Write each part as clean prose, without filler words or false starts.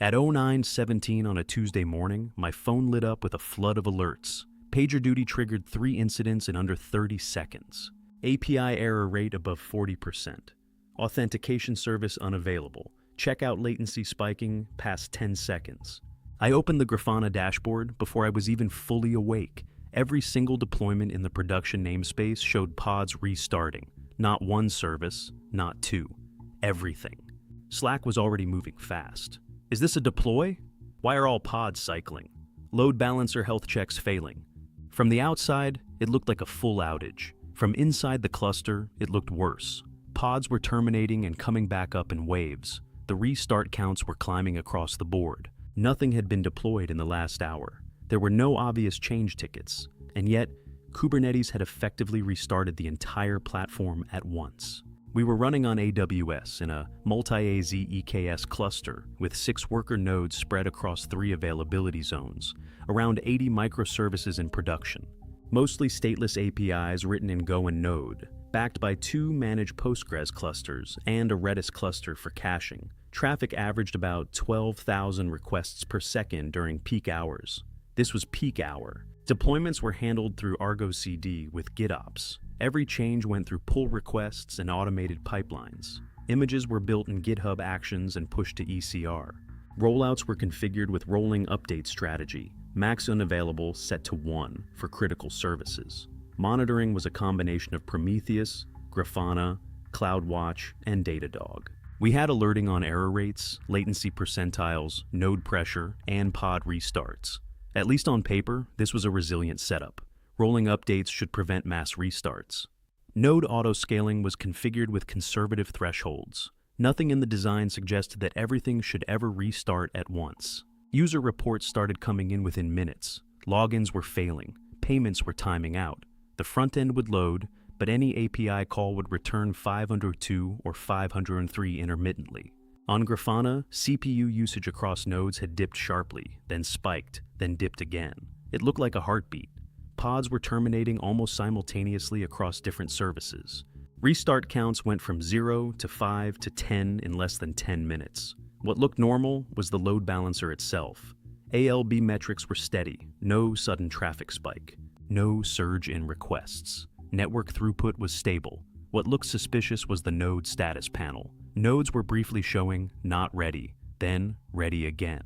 At 09:17 on a Tuesday morning, my phone lit up with a flood of alerts. PagerDuty triggered 3 incidents in under 30 seconds. API error rate above 40%. Authentication service unavailable. Checkout latency spiking past 10 seconds. I opened the Grafana dashboard before I was even fully awake. Every single deployment in the production namespace showed pods restarting. Not one service, not 2. Everything. Slack was already moving fast. Is this a deploy? Why are all pods cycling? Load balancer health checks failing. From the outside, it looked like a full outage. From inside the cluster, it looked worse. Pods were terminating and coming back up in waves. The restart counts were climbing across the board. Nothing had been deployed in the last hour. There were no obvious change tickets, and yet Kubernetes had effectively restarted the entire platform at once. We were running on AWS in a multi-AZ EKS cluster with 6 worker nodes spread across 3 availability zones, around 80 microservices in production, mostly stateless APIs written in Go and Node, backed by 2 managed Postgres clusters and a Redis cluster for caching. Traffic averaged about 12,000 requests per second during peak hours. This was peak hour. Deployments were handled through Argo CD with GitOps. Every change went through pull requests and automated pipelines. Images were built in GitHub Actions and pushed to ECR. Rollouts were configured with rolling update strategy, max unavailable set to 1 for critical services. Monitoring was a combination of Prometheus, Grafana, CloudWatch, and Datadog. We had alerting on error rates, latency percentiles, node pressure, and pod restarts. At least on paper, this was a resilient setup. Rolling updates should prevent mass restarts. Node auto-scaling was configured with conservative thresholds. Nothing in the design suggested that everything should ever restart at once. User reports started coming in within minutes. Logins were failing. Payments were timing out. The front end would load, but any API call would return 502 or 503 intermittently. On Grafana, CPU usage across nodes had dipped sharply, then spiked, then dipped again. It looked like a heartbeat. Pods were terminating almost simultaneously across different services. Restart counts went from 0 to 5 to 10 in less than 10 minutes. What looked normal was the load balancer itself. ALB metrics were steady, no sudden traffic spike, no surge in requests. Network throughput was stable. What looked suspicious was the node status panel. Nodes were briefly showing not ready, then ready again.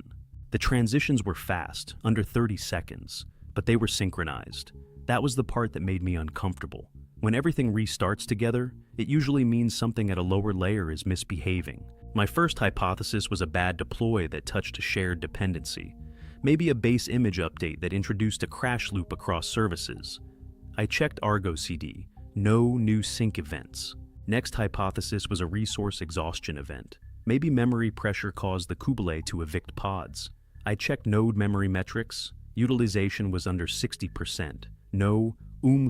The transitions were fast, under 30 seconds, but they were synchronized. That was the part that made me uncomfortable. When everything restarts together, it usually means something at a lower layer is misbehaving. My first hypothesis was a bad deploy that touched a shared dependency. Maybe a base image update that introduced a crash loop across services. I checked Argo CD. No new sync events. Next hypothesis was a resource exhaustion event. Maybe memory pressure caused the Kubernetes to evict pods. I checked node memory metrics. Utilization was under 60%. No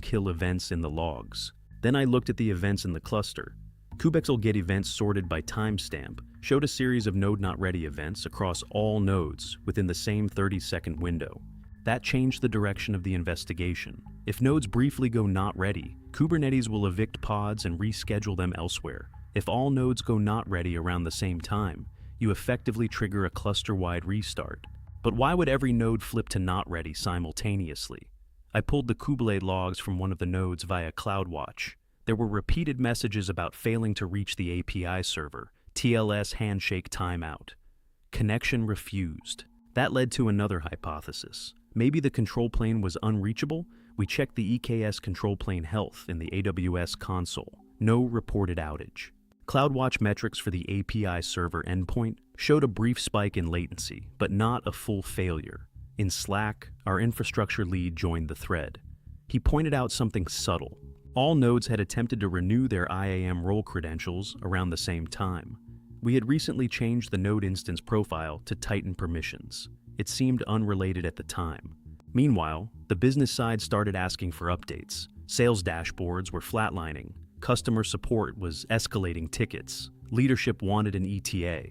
kill events in the logs. Then I looked at the events in the cluster. Kubexl get events sorted by timestamp showed a series of node not ready events across all nodes within the same 30-second window. That changed the direction of the investigation. If nodes briefly go not ready, Kubernetes will evict pods and reschedule them elsewhere. If all nodes go not ready around the same time, you effectively trigger a cluster-wide restart. But why would every node flip to not ready simultaneously? I pulled the Kubernetes logs from one of the nodes via CloudWatch. There were repeated messages about failing to reach the API server, TLS handshake timeout. Connection refused. That led to another hypothesis. Maybe the control plane was unreachable. We checked the EKS control plane health in the AWS console. No reported outage. CloudWatch metrics for the API server endpoint showed a brief spike in latency, but not a full failure. In Slack, our infrastructure lead joined the thread. He pointed out something subtle. All nodes had attempted to renew their IAM role credentials around the same time. We had recently changed the node instance profile to tighten permissions. It seemed unrelated at the time. Meanwhile, the business side started asking for updates. Sales dashboards were flatlining. Customer support was escalating tickets. Leadership wanted an ETA.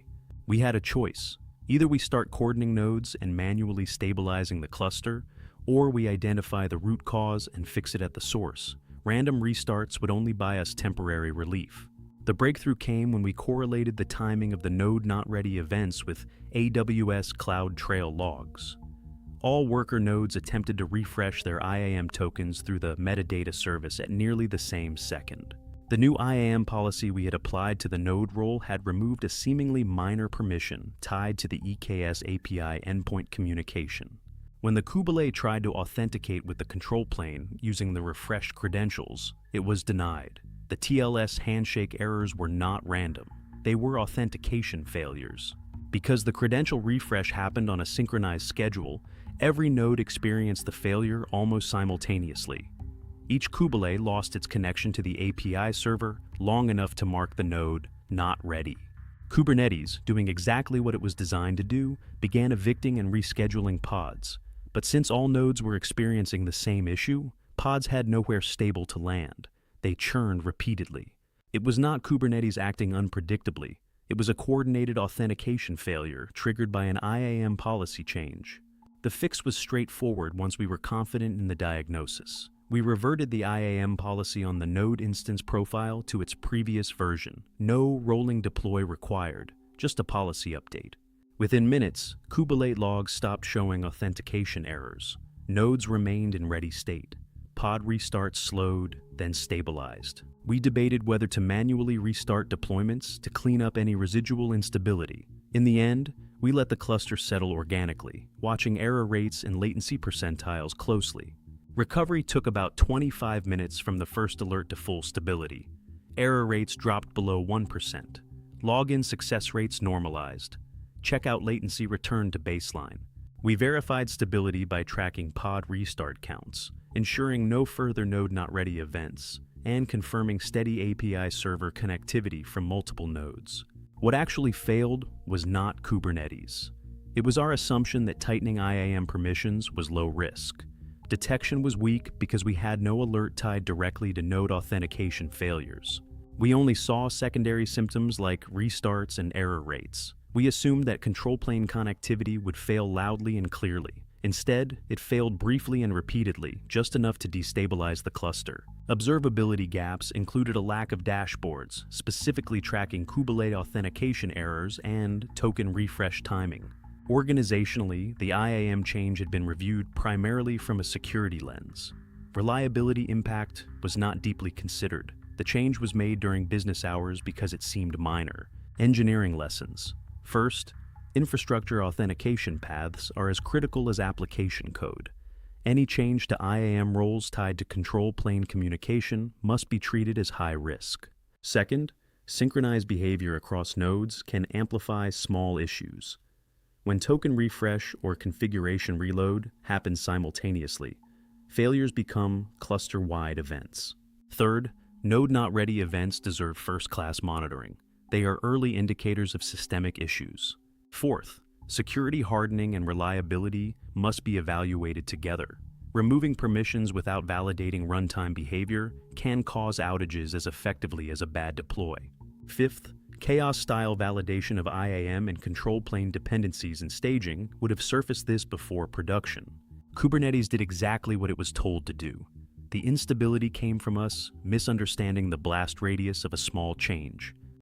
We had a choice. Either we start cordoning nodes and manually stabilizing the cluster, or we identify the root cause and fix it at the source. Random restarts would only buy us temporary relief. The breakthrough came when we correlated the timing of the node not ready events with AWS Cloud Trail logs. All worker nodes attempted to refresh their IAM tokens through the metadata service at nearly the same second. The new IAM policy we had applied to the node role had removed a seemingly minor permission tied to the EKS API endpoint communication. When the Kubernetes tried to authenticate with the control plane using the refreshed credentials, it was denied. The TLS handshake errors were not random. They were authentication failures. Because the credential refresh happened on a synchronized schedule, every node experienced the failure almost simultaneously. Each Kubernetes lost its connection to the API server long enough to mark the node not ready. Kubernetes, doing exactly what it was designed to do, began evicting and rescheduling pods. But since all nodes were experiencing the same issue, pods had nowhere stable to land. They churned repeatedly. It was not Kubernetes acting unpredictably. It was a coordinated authentication failure triggered by an IAM policy change. The fix was straightforward once we were confident in the diagnosis. We reverted the IAM policy on the node instance profile to its previous version. No rolling deploy required, just a policy update. Within minutes, Kubernetes logs stopped showing authentication errors. Nodes remained in ready state. Pod restarts slowed, then stabilized. We debated whether to manually restart deployments to clean up any residual instability. In the end, we let the cluster settle organically, watching error rates and latency percentiles closely. Recovery took about 25 minutes from the first alert to full stability. Error rates dropped below 1%. Login success rates normalized. Checkout latency returned to baseline. We verified stability by tracking pod restart counts, ensuring no further node not ready events, and confirming steady API server connectivity from multiple nodes. What actually failed was not Kubernetes. It was our assumption that tightening IAM permissions was low risk. Detection was weak because we had no alert tied directly to node authentication failures. We only saw secondary symptoms like restarts and error rates. We assumed that control plane connectivity would fail loudly and clearly. Instead, it failed briefly and repeatedly, just enough to destabilize the cluster. Observability gaps included a lack of dashboards, specifically tracking Kubernetes authentication errors and token refresh timing. Organizationally, the IAM change had been reviewed primarily from a security lens. Reliability impact was not deeply considered. The change was made during business hours because it seemed minor. Engineering lessons. First, infrastructure authentication paths are as critical as application code. Any change to IAM roles tied to control plane communication must be treated as high risk. Second, synchronized behavior across nodes can amplify small issues. When token refresh or configuration reload happen simultaneously, failures become cluster-wide events. Third, node not ready events deserve first-class monitoring. They are early indicators of systemic issues. Fourth, security hardening and reliability must be evaluated together. Removing permissions without validating runtime behavior can cause outages as effectively as a bad deploy. Fifth, chaos-style validation of IAM and control plane dependencies and staging would have surfaced this before production. Kubernetes did exactly what it was told to do. The instability came from us misunderstanding the blast radius of a small change.